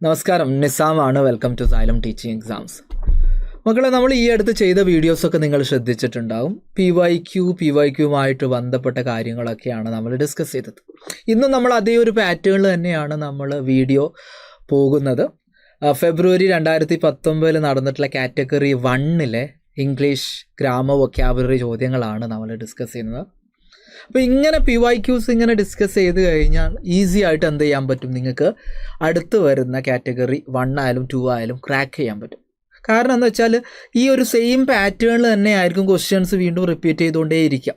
നമസ്കാരം, നിസാമാണ്. Welcome to Xylem teaching exams. മക്കളെ, നമ്മൾ ഈ അടുത്ത് ചെയ്ത വീഡിയോസൊക്കെ നിങ്ങൾ ശ്രദ്ധിച്ചിട്ടുണ്ടാവും. PYQമായിട്ട് ബന്ധപ്പെട്ട കാര്യങ്ങളൊക്കെയാണ് നമ്മൾ ഡിസ്കസ് ചെയ്തത്. ഇന്നും നമ്മൾ അതേ ഒരു പാറ്റേണിൽ തന്നെയാണ് നമ്മൾ വീഡിയോ പോകുന്നത്. ഫെബ്രുവരി 2019 നടന്നിട്ടുള്ള കാറ്റഗറി 1 ഇംഗ്ലീഷ് ഗ്രാമർ വൊക്കാബുലറി ചോദ്യങ്ങളാണ് നമ്മൾ ഡിസ്കസ് ചെയ്യുന്നത്. അപ്പോൾ ഇങ്ങനെ PYQs ഇങ്ങനെ ഡിസ്കസ് ചെയ്ത് കഴിഞ്ഞാൽ ഈസി ആയിട്ട് എന്ത് ചെയ്യാൻ പറ്റും, നിങ്ങൾക്ക് അടുത്ത് വരുന്ന കാറ്റഗറി 1 ആയാലും 2 ആയാലും ക്രാക്ക് ചെയ്യാൻ പറ്റും. കാരണം എന്താ വെച്ചാൽ ഈ ഒരു സെയിം പാറ്റേണിൽ തന്നെ ആയിരിക്കും ക്വസ്റ്റ്യൻസ് വീണ്ടും റിപ്പീറ്റ് ചെയ്തുകൊണ്ടേയിരിക്കാം.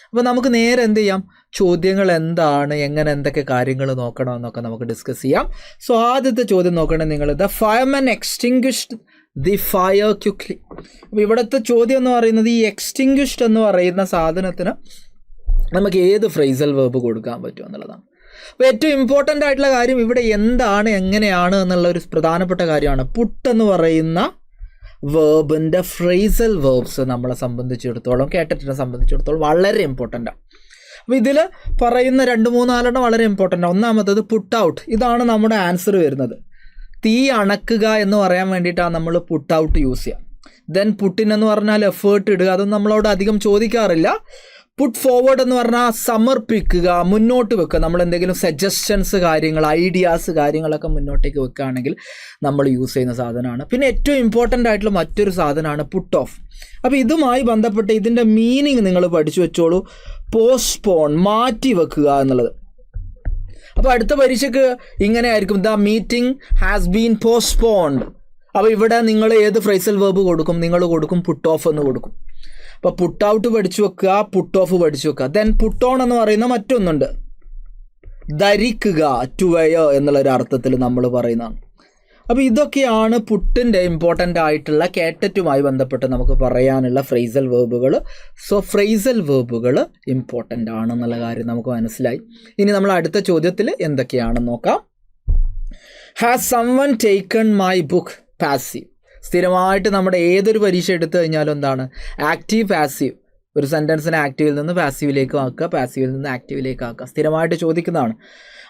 അപ്പോൾ നമുക്ക് നേരെ എന്ത് ചെയ്യാം, ചോദ്യങ്ങൾ എന്താണ്, എങ്ങനെ എന്തൊക്കെ കാര്യങ്ങൾ നോക്കണമെന്നൊക്കെ നമുക്ക് ഡിസ്കസ് ചെയ്യാം. സോ ആദ്യത്തെ ചോദ്യം നോക്കണേ നിങ്ങൾ, the fireman extinguished the fire quickly. അപ്പോൾ ഇവിടുത്തെ ചോദ്യം എന്ന് പറയുന്നത്, ഈ എക്സ്റ്റിങ്ക്വിഷ്ഡ് എന്ന് പറയുന്ന സാധനത്തിന് നമുക്ക് ഏത് ഫ്രേസൽ വേർബ് കൊടുക്കാൻ പറ്റും എന്നുള്ളതാണ്. അപ്പോൾ ഏറ്റവും ഇമ്പോർട്ടൻ്റ് ആയിട്ടുള്ള കാര്യം ഇവിടെ എന്താണ്, എങ്ങനെയാണ് എന്നുള്ള ഒരു പ്രധാനപ്പെട്ട കാര്യമാണ്. പുട്ട് എന്ന് പറയുന്ന വേർബിൻ്റെ ഫ്രേസൽ വേർബ്സ് നമ്മളെ സംബന്ധിച്ചിടത്തോളം, കേട്ടിട്ടിനെ സംബന്ധിച്ചിടത്തോളം വളരെ ഇമ്പോർട്ടൻ്റാണ്. അപ്പോൾ ഇതിൽ പറയുന്ന 2-3-4 വളരെ ഇമ്പോർട്ടൻ്റാണ്. ഒന്നാമത്തത് പുട്ട് ഔട്ട്. ഇതാണ് നമ്മുടെ ആൻസർ വരുന്നത്. തീ അണക്കുക എന്ന് പറയാൻ വേണ്ടിയിട്ടാണ് നമ്മൾ പുട്ട് ഔട്ട് യൂസ് ചെയ്യുക. ദെൻ പുട്ടിനെന്ന് പറഞ്ഞാൽ എഫേർട്ട് ഇടുക, അതൊന്നും നമ്മളോട് അധികം ചോദിക്കാറില്ല. പുട്ട് ഫോർവേഡ് എന്ന് പറഞ്ഞാൽ സമർപ്പിക്കുക, മുന്നോട്ട് വെക്കുക. നമ്മൾ എന്തെങ്കിലും സജഷൻസ്, കാര്യങ്ങൾ, ഐഡിയാസ്, കാര്യങ്ങളൊക്കെ മുന്നോട്ടേക്ക് വെക്കുകയാണെങ്കിൽ നമ്മൾ യൂസ് ചെയ്യുന്ന സാധനമാണ്. പിന്നെ ഏറ്റവും ഇമ്പോർട്ടൻ്റ് ആയിട്ടുള്ള മറ്റൊരു സാധനമാണ് പുട്ട് ഓഫ്. അപ്പോൾ ഇതുമായി ബന്ധപ്പെട്ട് ഇതിൻ്റെ മീനിങ് നിങ്ങൾ പഠിച്ചു വെച്ചോളൂ. പോസ്റ്റ്പോൺ, മാറ്റി വെക്കുക എന്നുള്ളത്. അപ്പോൾ അടുത്ത പരീക്ഷയ്ക്ക് ഇങ്ങനെ ആയിരിക്കും, the meeting has been postponed. അപ്പോൾ ഇവിടെ നിങ്ങൾ ഏത് ഫ്രേസൽ വേർബ് കൊടുക്കും? നിങ്ങൾ കൊടുക്കും പുട്ട് ഓഫ് എന്ന് കൊടുക്കും. അപ്പോൾ പുട്ട് ഔട്ട് പഠിച്ചു വെക്കുക, പുട്ട് ഓഫ് പഠിച്ചു വെക്കുക. ദെൻ പുട്ട് ഓൺ എന്ന് പറയുന്ന മറ്റൊന്നുണ്ട്, ധരിക്കുക, ടു വെയർ എന്നുള്ളൊരു അർത്ഥത്തിൽ നമ്മൾ പറയുന്നതാണ്. അപ്പോൾ ഇതൊക്കെയാണ് പുട്ടിൻ്റെ ഇമ്പോർട്ടൻ്റ് ആയിട്ടുള്ള കേട്ടറ്റുമായി ബന്ധപ്പെട്ട് നമുക്ക് പറയാനുള്ള ഫ്രേസൽ വേർബുകൾ. സോ ഫ്രേസൽ വേർബുകൾ ഇമ്പോർട്ടൻ്റ് ആണെന്നുള്ള കാര്യം നമുക്ക് മനസ്സിലായി. ഇനി നമ്മൾ അടുത്ത ചോദ്യത്തിൽ എന്തൊക്കെയാണെന്ന് നോക്കാം. Has someone taken my book passive. സ്ഥിരമായിട്ട് നമ്മുടെ ഏതൊരു പരീക്ഷ എടുത്തു കഴിഞ്ഞാലും എന്താണ്, ആക്റ്റീവ് പാസീവ്. ഒരു സെൻറ്റൻസിനെ ആക്റ്റീവിൽ നിന്ന് പാസീവിലേക്ക് ആക്കുക, പാസീവിൽ നിന്ന് ആക്റ്റീവിലേക്ക് ആക്കുക, സ്ഥിരമായിട്ട് ചോദിക്കുന്നതാണ്.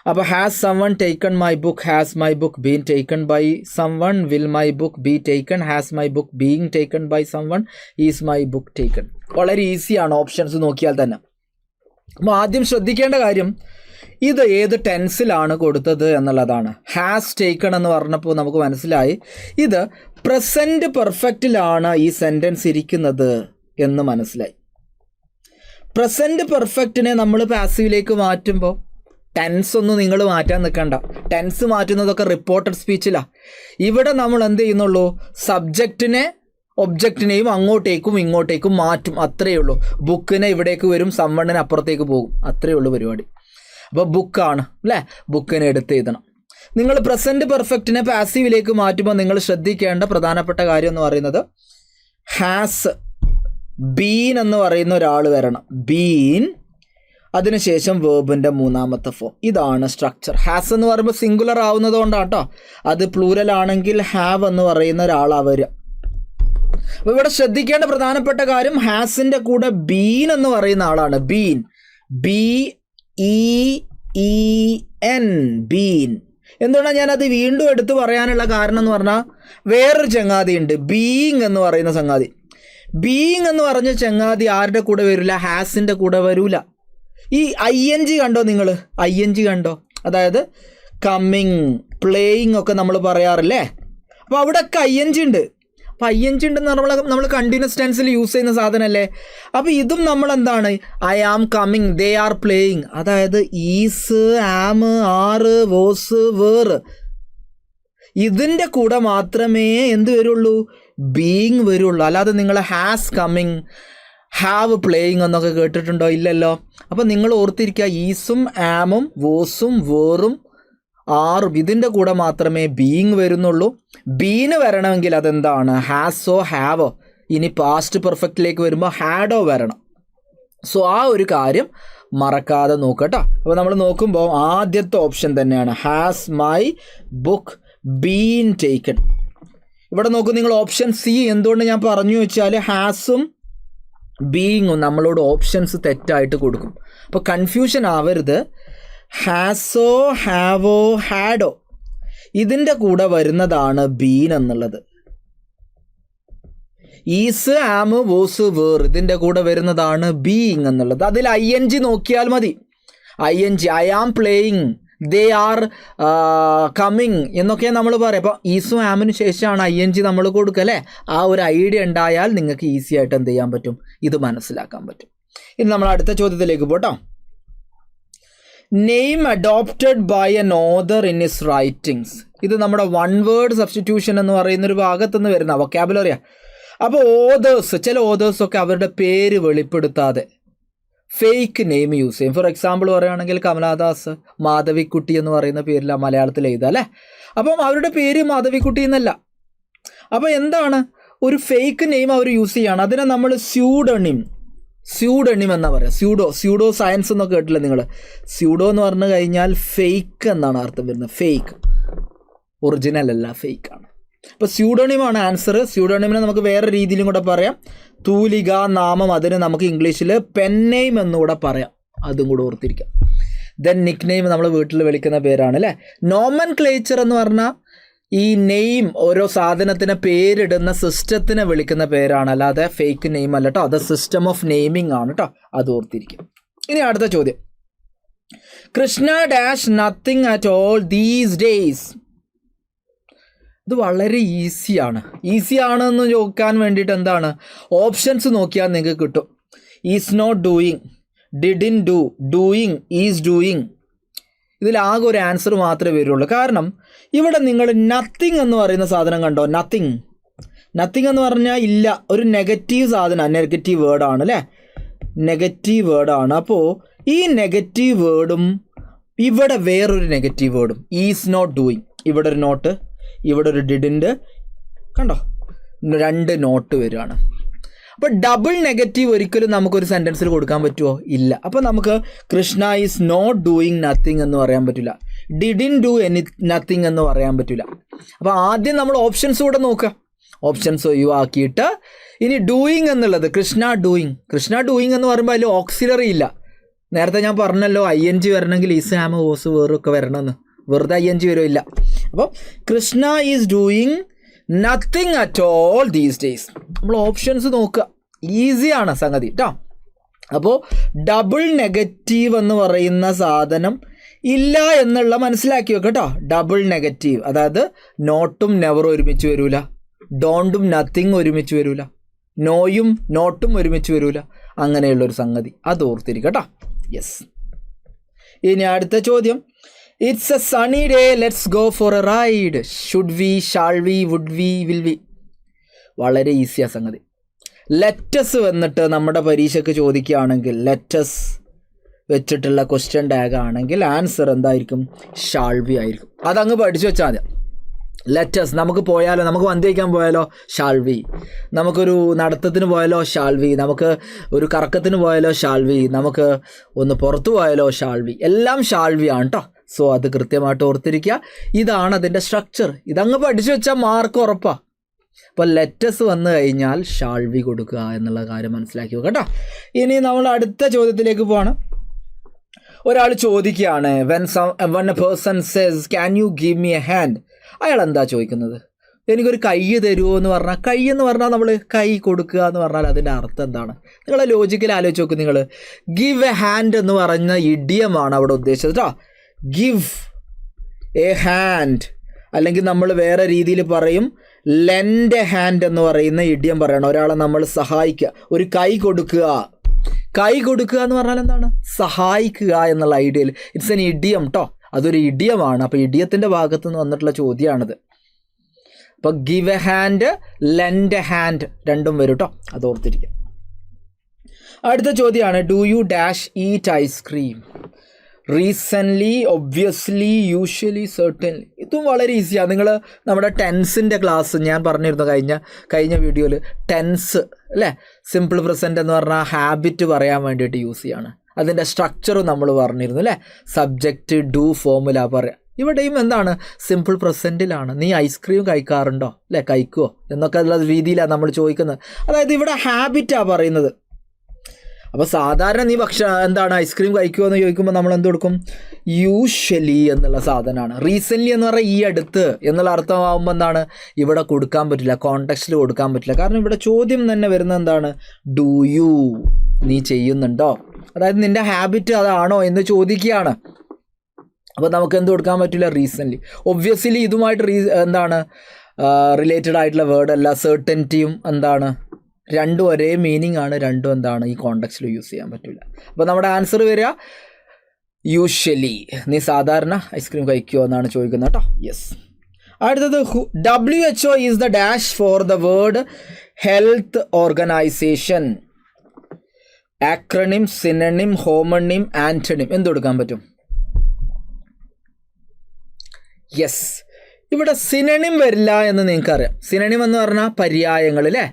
അപ്പോൾ has someone taken my book, has my book been taken by someone, will my book be taken, has my book being taken by someone, is my book taken. വളരെ ഈസിയാണ് ഓപ്ഷൻസ് നോക്കിയാൽ തന്നെ. അപ്പോൾ ആദ്യം ശ്രദ്ധിക്കേണ്ട കാര്യം, ഇത് ഏത് ടെൻസിലാണ് കൊടുത്തത് എന്നുള്ളതാണ്. ഹാസ് ടേക്കൺ എന്ന് പറഞ്ഞപ്പോൾ നമുക്ക് മനസ്സിലായി ഇത് പ്രസൻറ്റ് പെർഫെക്റ്റിലാണ് ഈ സെൻറ്റൻസ് ഇരിക്കുന്നത് എന്ന് മനസ്സിലായി. പ്രസൻറ്റ് പെർഫെക്റ്റിനെ നമ്മൾ പാസീവിലേക്ക് മാറ്റുമ്പോൾ ടെൻസ് ഒന്നും നിങ്ങൾ മാറ്റാൻ നിൽക്കണ്ട. ടെൻസ് മാറ്റുന്നതൊക്കെ റിപ്പോർട്ടഡ് സ്പീച്ചിലാണ്. ഇവിടെ നമ്മൾ എന്ത് ചെയ്യുന്നുള്ളൂ, സബ്ജക്റ്റിനെ ഒബ്ജക്റ്റിനെയും അങ്ങോട്ടേക്കും ഇങ്ങോട്ടേക്കും മാറ്റും, അത്രയേ ഉള്ളൂ. ബുക്കിനെ ഇവിടേക്ക് വരും, സമ്മണിന് അപ്പുറത്തേക്ക് പോകും, അത്രയേ ഉള്ളൂ പരിപാടി. അപ്പോൾ ബുക്കാണ് അല്ലേ, ബുക്കിനെ എടുത്ത് എഴുതണം. നിങ്ങൾ പ്രസൻറ്റ് പെർഫെക്റ്റിനെ പാസീവിലേക്ക് മാറ്റുമ്പോൾ നിങ്ങൾ ശ്രദ്ധിക്കേണ്ട പ്രധാനപ്പെട്ട കാര്യം എന്ന് പറയുന്നത്, ഹാസ് ബീൻ എന്ന് പറയുന്ന ഒരാൾ വരണം, ബീൻ, അതിനുശേഷം വേർബിൻ്റെ മൂന്നാമത്തെ ഫോം. ഇതാണ് സ്ട്രക്ചർ. ഹാസ് എന്ന് പറയുമ്പോൾ സിംഗുലർ ആവുന്നത് കൊണ്ടാണ് കേട്ടോ. അത് പ്ലൂരൽ ആണെങ്കിൽ ഹാവ് എന്ന് പറയുന്ന ഒരാളാണ് വരിക. അപ്പോൾ ഇവിടെ ശ്രദ്ധിക്കേണ്ട പ്രധാനപ്പെട്ട കാര്യം, ഹാസിൻ്റെ കൂടെ ബീൻ എന്ന് പറയുന്ന ആളാണ്. Been, BEEN, been. എന്തുകൊണ്ടാണ് ഞാനത് വീണ്ടും എടുത്ത് പറയാനുള്ള കാരണം എന്ന് പറഞ്ഞാൽ, വേറൊരു ചങ്ങാതി ഉണ്ട്, ബീയിങ് എന്ന് പറയുന്ന ചങ്ങാതി. ബീയിങ് എന്ന് പറഞ്ഞ ചങ്ങാതി ആരുടെ കൂടെ വരില്ല? ഹാസിൻ്റെ കൂടെ വരില്ല. ഈ ING കണ്ടോ നിങ്ങൾ? ING കണ്ടോ? അതായത് കമ്മിങ്, പ്ലേയിങ് ഒക്കെ നമ്മൾ പറയാറില്ലേ? അപ്പോൾ അവിടെയൊക്കെ ING ഉണ്ട്. അപ്പോൾ ING ഉണ്ടെന്ന് പറഞ്ഞാൽ നമ്മൾ കണ്ടിന്യൂസ് ടെൻസിൽ യൂസ് ചെയ്യുന്ന സാധനമല്ലേ. അപ്പോൾ ഇതും നമ്മൾ എന്താണ്, I am coming, they are playing. അതായത് is, am, are, was, where, ഇതിൻ്റെ കൂടെ മാത്രമേ എന്ത് വരുള്ളൂ, ബീയിങ് വരുള്ളൂ. അല്ലാതെ നിങ്ങൾ ഹാസ് കമ്മിങ്, ഹാവ് പ്ലേയിങ് എന്നൊക്കെ കേട്ടിട്ടുണ്ടോ? ഇല്ലല്ലോ. അപ്പോൾ നിങ്ങൾ ഓർത്തിരിക്കുക, ഈസും ആമും വോസും വേറും ആറും ഇതിൻ്റെ കൂടെ മാത്രമേ ബീയിങ് വരുന്നുള്ളൂ. ബീന് വരണമെങ്കിൽ അതെന്താണ്, ഹാസോ ഹാവോ. ഇനി പാസ്റ്റ് പെർഫെക്റ്റിലേക്ക് വരുമ്പോൾ ഹാഡോ വരണം. സോ ആ ഒരു കാര്യം മറക്കാതെ നോക്കട്ടോ. അപ്പോൾ നമ്മൾ നോക്കുമ്പോൾ ആദ്യത്തെ ഓപ്ഷൻ തന്നെയാണ്, has my book been taken. ഇവിടെ നോക്കൂ നിങ്ങൾ, ഓപ്ഷൻ സി. എന്തുകൊണ്ട് ഞാൻ പറഞ്ഞു വെച്ചാൽ ഹാസും ബീയിങ്ങും നമ്മളോട് ഓപ്ഷൻസ് തെറ്റായിട്ട് കൊടുക്കും. അപ്പോൾ കൺഫ്യൂഷൻ ആവരുത്. ഹാസോ ഹാവോ ഹാഡോ ഇതിൻ്റെ കൂടെ വരുന്നതാണ് ബീൻ എന്നുള്ളത്. ഈസ്, ആം, വോസ്, വേർ ഇതിൻ്റെ കൂടെ വരുന്നതാണ് ബീയിങ് എന്നുള്ളത്. അതിൽ ING നോക്കിയാൽ മതി. ING, I am playing, they are coming എന്നൊക്കെ നമ്മൾ പറയാം. അപ്പോൾ ഈസും ആമിന് ശേഷമാണ് ING നമ്മൾ കൊടുക്കുക അല്ലേ. ആ ഒരു ഐഡിയ ഉണ്ടായാൽ നിങ്ങൾക്ക് ഈസി ആയിട്ട് എന്ത് ചെയ്യാൻ പറ്റും, ഇത് മനസ്സിലാക്കാൻ പറ്റും. ഇനി നമ്മൾ അടുത്ത ചോദ്യത്തിലേക്ക് പോട്ടോ. Name adopted by an author in his writings. ഇത് നമ്മുടെ വൺ വേർഡ് സബ്സ്റ്റിറ്റ്യൂഷൻ എന്ന് പറയുന്നൊരു ഭാഗത്തുനിന്ന് വരുന്ന വൊക്കാബുലറിയാണ്. അപ്പോൾ ഓതേഴ്സ്, ചില ഓതേഴ്സൊക്കെ അവരുടെ പേര് വെളിപ്പെടുത്താതെ ഫേക്ക് നെയിം യൂസ് ചെയ്യും. ഫോർ എക്സാമ്പിൾ പറയുകയാണെങ്കിൽ കമലാദാസ് മാധവിക്കുട്ടി എന്ന് പറയുന്ന പേരിലാണ് മലയാളത്തിൽ എഴുതുക അല്ലേ. അപ്പം അവരുടെ പേര് മാധവിക്കുട്ടി എന്നല്ല. അപ്പോൾ എന്താണ്, ഒരു ഫേക്ക് നെയിം അവർ യൂസ് ചെയ്യുകയാണ്. അതിനെ നമ്മൾ സ്യൂഡണിം എന്നാ പറയുക. സ്യൂഡോ സയൻസ് എന്നൊക്കെ കേട്ടില്ല നിങ്ങൾ. സ്യൂഡോ എന്ന് പറഞ്ഞു കഴിഞ്ഞാൽ ഫേക്ക് എന്നാണ് അർത്ഥം വരുന്നത്. ഫേക്ക്, ഒറിജിനൽ അല്ല, ഫേക്കാണ്. അപ്പോൾ സ്യൂഡോണിമാണ് ആൻസർ. സ്യൂഡോണിമിനെ നമുക്ക് വേറെ രീതിയിലും കൂടെ പറയാം. തൂലിക, നാമം, അതിന് നമുക്ക് ഇംഗ്ലീഷിൽ പെൻ നെയിം എന്നുകൂടെ പറയാം. അതും കൂടെ ഓർത്തിരിക്കാം. ദെൻ നിക്ക് നെയിം നമ്മൾ വീട്ടിൽ വിളിക്കുന്ന പേരാണ് അല്ലേ. നോമൻ ക്ലേച്ചർ എന്ന് പറഞ്ഞാൽ ഈ നെയിം ഓരോ സാധനത്തിന് പേരിടുന്ന സിസ്റ്റത്തിനെ വിളിക്കുന്ന പേരാണ്, അല്ലാതെ ഫേക്ക് നെയിം അല്ല കേട്ടോ. അത് സിസ്റ്റം ഓഫ് നെയിമിംഗ് ആണ് കേട്ടോ. അത് ഓർത്തിരിക്കും. ഇനി അടുത്ത ചോദ്യം. Krishna dash nothing at all these days. ഇത് വളരെ ഈസിയാണെന്ന് നോക്കാൻ വേണ്ടിയിട്ട് എന്താണ്, ഓപ്ഷൻസ് നോക്കിയാൽ നിങ്ങൾക്ക് കിട്ടും. Is not doing, didn't do, doing, is doing. ഇതിലാകെ ഒരു ആൻസർ മാത്രമേ വരുള്ളൂ. കാരണം ഇവിടെ നിങ്ങൾ നത്തിങ് എന്ന് പറയുന്ന സാധനം കണ്ടോ. നത്തിങ് എന്ന് പറഞ്ഞാൽ ഇല്ല, ഒരു നെഗറ്റീവ് സാധനം, നെഗറ്റീവ് വേർഡാണ് അല്ലേ. നെഗറ്റീവ് വേർഡാണ്. അപ്പോൾ ഈ നെഗറ്റീവ് വേർഡും ഇവിടെ വേറൊരു നെഗറ്റീവ് വേർഡും, ഈസ് നോട്ട് ഡൂയിങ്, ഇവിടെ ഒരു നോട്ട്, ഇവിടെ ഒരു ഡിഡിൻ്റെ, കണ്ടോ, 2 നോട്ട് വരികയാണ്. അപ്പോൾ ഡബിൾ നെഗറ്റീവ് ഒരിക്കലും നമുക്കൊരു സെൻറ്റൻസിൽ കൊടുക്കാൻ പറ്റുമോ? ഇല്ല. അപ്പോൾ നമുക്ക് Krishna is not doing nothing എന്ന് പറയാൻ പറ്റില്ല. ഡിഡിൻ ഡു നത്തിങ് എന്ന് പറയാൻ പറ്റില്ല. അപ്പോൾ ആദ്യം നമ്മൾ ഓപ്ഷൻസ് കൂടെ നോക്കുക. ഓപ്ഷൻസ് ഒഴിവാക്കിയിട്ട് ഇനി ഡൂയിങ് എന്നുള്ളത്, കൃഷ്ണ ഡൂയിങ് എന്ന് പറയുമ്പോൾ അതിൽ ഓക്സിലറി ഇല്ല. നേരത്തെ ഞാൻ പറഞ്ഞല്ലോ ING വരണമെങ്കിൽ ഈസ്, ആം, ഓസ്, വേറൊക്കെ വരണമെന്ന്. വെറുതെ ING വരുമില്ല. അപ്പോൾ Krishna is doing nothing at all these days. നമ്മൾ ഓപ്ഷൻസ് നോക്കുക, ഈസിയാണ് സംഗതി കേട്ടോ. അപ്പോൾ ഡബിൾ നെഗറ്റീവ് എന്ന് പറയുന്ന സാധനം ഇല്ല എന്നുള്ള മനസ്സിലാക്കി വെക്കുക കേട്ടോ. ഡബിൾ നെഗറ്റീവ്, അതായത് നോട്ടും നെവറും ഒരുമിച്ച് വരില്ല, ഡോണ്ടും നത്തിങ് ഒരുമിച്ച് വരില്ല, നോയും നോട്ടും ഒരുമിച്ച് വരില്ല. അങ്ങനെയുള്ളൊരു സംഗതി അത് ഓർത്തിരിക്കുക കേട്ടോ. യെസ്. ഇനി അടുത്ത ചോദ്യം. It's a sunny day, let's go for a ride. Should we, shall we, would we, will we. വളരെ ഈസിയാണ് സംഗതി. ലെറ്റസ് വന്നിട്ട് നമ്മുടെ പരീക്ഷയ്ക്ക് ചോദിക്കുകയാണെങ്കിൽ, ലെറ്റസ് വെച്ചിട്ടുള്ള ക്വസ്റ്റ്യൻ ടാഗ് ആണെങ്കിൽ ആൻസർ എന്തായിരിക്കും? ഷാൾ വി ആയിരിക്കും. അതങ്ങ് പഠിച്ചു വെച്ചാൽ മതി. ലെറ്റസ്, നമുക്ക് പോയാലോ, നമുക്ക് വണ്ടി വയ്ക്കാൻ പോയാലോ ഷാൾ വി, നമുക്കൊരു നടത്തത്തിന് പോയാലോ ഷാൾ വി, നമുക്ക് ഒരു കറക്കത്തിന് പോയാലോ ഷാൾ വി, നമുക്ക് ഒന്ന് പുറത്തു പോയാലോ ഷാൾ വി, എല്ലാം ഷാൾ വി ആണ് കേട്ടോ. സോ അത് കൃത്യമായിട്ട് ഓർത്തിരിക്കുക. ഇതാണ് അതിൻ്റെ സ്ട്രക്ചർ. ഇതങ്ങ് പഠിച്ചു വെച്ചാൽ മാർക്ക് ഉറപ്പാണ്. അപ്പോൾ ലെറ്റസ് വന്നു കഴിഞ്ഞാൽ ഷാൾ വി കൊടുക്കുക എന്നുള്ള കാര്യം മനസ്സിലാക്കി വെക്കുക കേട്ടോ. ഇനി നമ്മൾ അടുത്ത ചോദ്യത്തിലേക്ക് പോവാണ്. ഒരാൾ ചോദിക്കുകയാണ്, when a person says can you give me a hand, അയാൾ എന്താ ചോദിക്കുന്നത്? എനിക്കൊരു കൈ തരുമോ എന്ന് പറഞ്ഞാൽ, കൈ എന്ന് പറഞ്ഞാൽ നമ്മൾ കൈ കൊടുക്കുക എന്ന് പറഞ്ഞാൽ അതിൻ്റെ അർത്ഥം എന്താണ്? നിങ്ങളെ ലോജിക്കൽ ആലോചിച്ച് നോക്കും. നിങ്ങൾ ഗിവ് എ ഹാൻഡ് എന്ന് പറഞ്ഞ ഇഡിയമാണ് അവിടെ ഉദ്ദേശിച്ചത് കേട്ടോ. ഗിവ് എ ഹാൻഡ്, അല്ലെങ്കിൽ നമ്മൾ വേറെ രീതിയിൽ പറയും ലെൻഡ് എ ഹാൻഡ് എന്ന് പറയുന്ന ഇഡിയം പറയണം. ഒരാളെ നമ്മൾ സഹായിക്കുക, ഒരു കൈ കൊടുക്കുക. കൈ കൊടുക്കുക എന്ന് പറഞ്ഞാൽ എന്താണ്? സഹായിക്കുക എന്നുള്ള ഐഡിയയിൽ. ഇറ്റ്സ് എൻ ഇഡിയം കേട്ടോ. അതൊരു ഇഡിയമാണ്. അപ്പോൾ ഇഡിയത്തിൻ്റെ ഭാഗത്തു നിന്ന് വന്നിട്ടുള്ള ചോദ്യമാണിത്. അപ്പോൾ give A hand, lent A hand രണ്ടും വരും കേട്ടോ. അത് ഓർത്തിരിക്കാം. അടുത്ത ചോദ്യമാണ്, do you dash eat ice cream? Recently, obviously, usually, certainly. ഇതും വളരെ ഈസിയാണ്. നിങ്ങൾ നമ്മുടെ ടെൻസിൻ്റെ ക്ലാസ് ഞാൻ പറഞ്ഞിരുന്നു കഴിഞ്ഞ വീഡിയോയിൽ. ടെൻസ് അല്ലേ, സിമ്പിൾ പ്രസൻറ്റ് എന്ന് പറഞ്ഞാൽ ഹാബിറ്റ് പറയാൻ വേണ്ടിയിട്ട് യൂസ് ചെയ്യാണ്. അതിൻ്റെ സ്ട്രക്ചറും നമ്മൾ പറഞ്ഞിരുന്നു അല്ലേ. സബ്ജക്റ്റ്, ഡു, ഫോമുല പറയാം. ഇവിടെയും എന്താണ്? സിമ്പിൾ പ്രസൻറ്റിലാണ്. നീ ഐസ്ക്രീം കഴിക്കാറുണ്ടോ അല്ലേ, കഴിക്കുമോ എന്നൊക്കെ ഉള്ള രീതിയിലാണ് നമ്മൾ ചോദിക്കുന്നത്. അതായത് ഇവിടെ ഹാബിറ്റാണ് പറയുന്നത്. അപ്പോൾ സാധാരണ നീ എന്താണ് ഐസ്ക്രീം കഴിക്കുമോ എന്ന് ചോദിക്കുമ്പോൾ നമ്മൾ എന്ത് കൊടുക്കും? യൂഷ്വലി എന്നുള്ള സാധനമാണ്. റീസെൻ്റ്ലി എന്ന് പറഞ്ഞാൽ ഈ അടുത്ത് എന്നുള്ള അർത്ഥമാകുമ്പോൾ എന്താണ് ഇവിടെ കൊടുക്കാൻ പറ്റില്ല, കോണ്ടെക്സ്റ്റിൽ കൊടുക്കാൻ പറ്റില്ല. കാരണം ഇവിടെ ചോദ്യം തന്നെ വരുന്നത് എന്താണ്? ഡു യു, നീ ചെയ്യുന്നുണ്ടോ, അതായത് നിൻ്റെ ഹാബിറ്റ് അതാണോ എന്ന് ചോദിക്കുകയാണ്. അപ്പോൾ നമുക്ക് എന്ത് കൊടുക്കാൻ പറ്റില്ല? റീസെൻ്റ്ലി. ഒബ്വിയസ്ലി ഇതുമായിട്ട് എന്താണ് റിലേറ്റഡ് ആയിട്ടുള്ള വേർഡ് അല്ല. സെർട്ടനിറ്റിയും എന്താണ്, രണ്ടും ഒരേ മീനിങ് ആണ്, രണ്ടും എന്താണ് ഈ കോണ്ടെക്സ്റ്റിൽ യൂസ് ചെയ്യാൻ പറ്റില്ല. അപ്പോൾ നമ്മുടെ ആൻസർ വരിക യൂഷ്വലി, നീ സാധാരണ ഐസ്ക്രീം കഴിക്കുമോ എന്നാണ് ചോദിക്കുന്നത് കേട്ടോ. യെസ്. അടുത്തത് WHO is the dash for the world health organization. Acronym, synonym, homonym, antonym എന്ത് കൊടുക്കാൻ പറ്റും? യെസ്, ഇവിടെ സിനണിം വരില്ല എന്ന് നിങ്ങൾക്കറിയാം. സിനണിം എന്ന് പറഞ്ഞാൽ പര്യായങ്ങൾ അല്ലേ.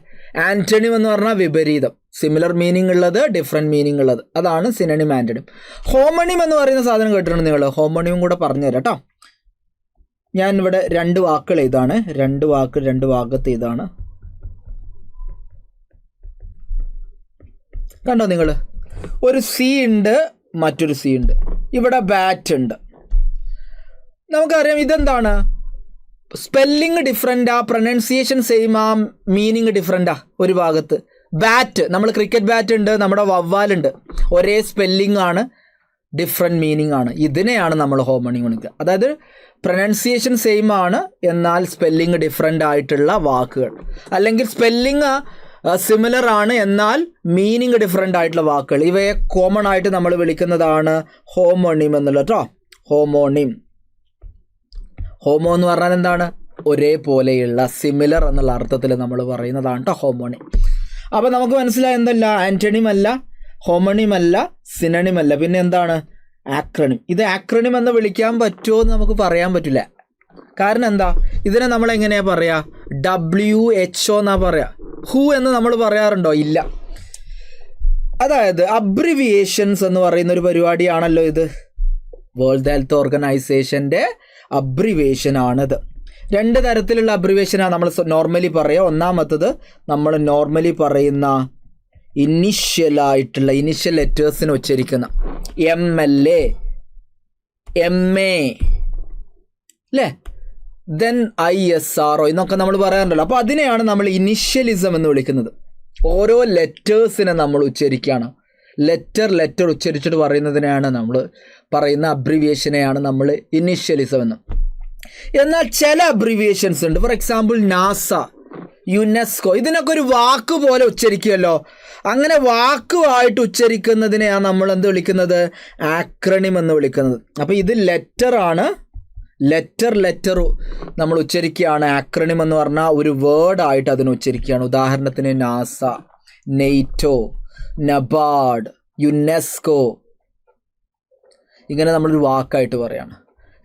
ആൻറ്റണിം എന്ന് പറഞ്ഞാൽ വിപരീതം, സിമിലർ മീനിങ് ഉള്ളത്, ഡിഫറെൻറ്റ് മീനിങ് ഉള്ളത്, അതാണ് സിനണിം ആൻറ്റണിം. ഹോമണിം എന്ന് പറയുന്ന സാധനം കേട്ടിട്ടുണ്ട് നിങ്ങൾ? ഹോമണിയും കൂടെ പറഞ്ഞുതരാം കേട്ടോ. ഞാൻ ഇവിടെ 2 വാക്കുകൾ ഇതാണ്, 2 വാക്ക് 2 ഭാഗത്ത് ഇതാണ്. കണ്ടോ നിങ്ങൾ? ഒരു സി ഉണ്ട്, മറ്റൊരു സി ഉണ്ട്. ഇവിടെ ബാറ്റ് ഉണ്ട്. നമുക്കറിയാം ഇതെന്താണ്? സ്പെല്ലിങ് ഡിഫറെൻറ്റാ, പ്രൊനൗൺസിയേഷൻ സെയിം ആ, മീനിങ് ഡിഫറെൻറ്റാ. ഒരു ഭാഗത്ത് ബാറ്റ്, നമ്മൾ ക്രിക്കറ്റ് ബാറ്റ് ഉണ്ട്, നമ്മുടെ വവ്വാലുണ്ട്, ഒരേ സ്പെല്ലിംഗ് ആണ്, ഡിഫറെൻറ്റ് മീനിങ് ആണ്. ഇതിനെയാണ് നമ്മൾ ഹോമണി വിളിക്കുക. അതായത് പ്രൊനൗൺസിയേഷൻ സെയിം ആണ്, എന്നാൽ സ്പെല്ലിംഗ് ഡിഫറെൻ്റ് ആയിട്ടുള്ള വാക്കുകൾ, അല്ലെങ്കിൽ സ്പെല്ലിംഗ് സിമിലർ ആണ്, എന്നാൽ മീനിങ് ഡിഫറെൻ്റ് ആയിട്ടുള്ള വാക്കുകൾ, ഇവയെ കോമൺ ആയിട്ട് നമ്മൾ വിളിക്കുന്നതാണ് ഹോമോണിം എന്നുള്ളത് കേട്ടോ. ഹോമോണിം. ഹോമോ എന്ന് പറഞ്ഞാൽ എന്താണ്? ഒരേപോലെയുള്ള, സിമിലർ എന്നുള്ള അർത്ഥത്തിൽ നമ്മൾ പറയുന്നതാണ് കേട്ടോ ഹോമോണിം. അപ്പോൾ നമുക്ക് മനസ്സിലായി എന്തല്ല? ആൻറ്റണിം അല്ല, ഹോമണിം അല്ല, സിനണിം അല്ല, പിന്നെ എന്താണ്? ആക്രണിം. ഇത് ആക്രണിം എന്ന് വിളിക്കാൻ പറ്റുമോ എന്ന് നമുക്ക് പറയാൻ പറ്റില്ല. കാരണം എന്താ? ഇതിനെ നമ്മൾ എങ്ങനെയാണ് പറയുക? WHO എന്നാണ് പറയുക. ഹു എന്ന് നമ്മൾ പറയാറുണ്ടോ? ഇല്ല. അതായത് അബ്രിവിയേഷൻസ് എന്ന് പറയുന്ന ഒരു പരിപാടിയാണല്ലോ ഇത്. വേൾഡ് ഹെൽത്ത് ഓർഗനൈസേഷൻ്റെ അബ്രിവേഷൻ ആണിത്. 2 തരത്തിലുള്ള അബ്രിവേഷനാണ് നമ്മൾ നോർമലി പറയുക. ഒന്നാമത്തത് നമ്മൾ നോർമലി പറയുന്ന ഇനിഷ്യലായിട്ടുള്ള ഇനിഷ്യൽ ലെറ്റേഴ്സിന് ഉച്ചരിക്കുന്ന MLA, MA അല്ലേ, ദെൻ ISRO എന്നൊക്കെ നമ്മൾ പറയാറുണ്ടല്ലോ. അപ്പോൾ അതിനെയാണ് നമ്മൾ ഇനിഷ്യലിസം എന്ന് വിളിക്കുന്നത്. ഓരോ ലെറ്റേഴ്സിനെ നമ്മൾ ഉച്ചരിക്കുകയാണ്. ലെറ്റർ ഉച്ചരിച്ചിട്ട് പറയുന്നതിനെയാണ് നമ്മൾ പറയുന്ന അബ്രിവിയേഷനെയാണ് നമ്മൾ ഇനിഷ്യലിസം എന്ന്. എന്നാൽ ചില അബ്രിവിയേഷൻസ് ഉണ്ട്. ഫോർ എക്സാമ്പിൾ നാസ, യുനെസ്കോ, ഇതിനൊക്കെ ഒരു വാക്ക് പോലെ ഉച്ചരിക്കുമല്ലോ. അങ്ങനെ വാക്കുമായിട്ട് ഉച്ചരിക്കുന്നതിനെയാണ് നമ്മൾ എന്ത് വിളിക്കുന്നത്? ആക്രണിം എന്ന് വിളിക്കുന്നത്. അപ്പോൾ ഇത് ലെറ്ററാണ്. ലെറ്റർ നമ്മൾ ഉച്ചരിക്കുകയാണ്. ആക്രണിം എന്ന് പറഞ്ഞാൽ ഒരു വേർഡായിട്ട് അതിനെ ഉച്ചരിക്കുകയാണ്. ഉദാഹരണത്തിന് നാസ, നെയ്റ്റോ, നബാർഡ്, യുനെസ്കോ, ഇങ്ങനെ നമ്മളൊരു വാക്കായിട്ട് പറയാണ്.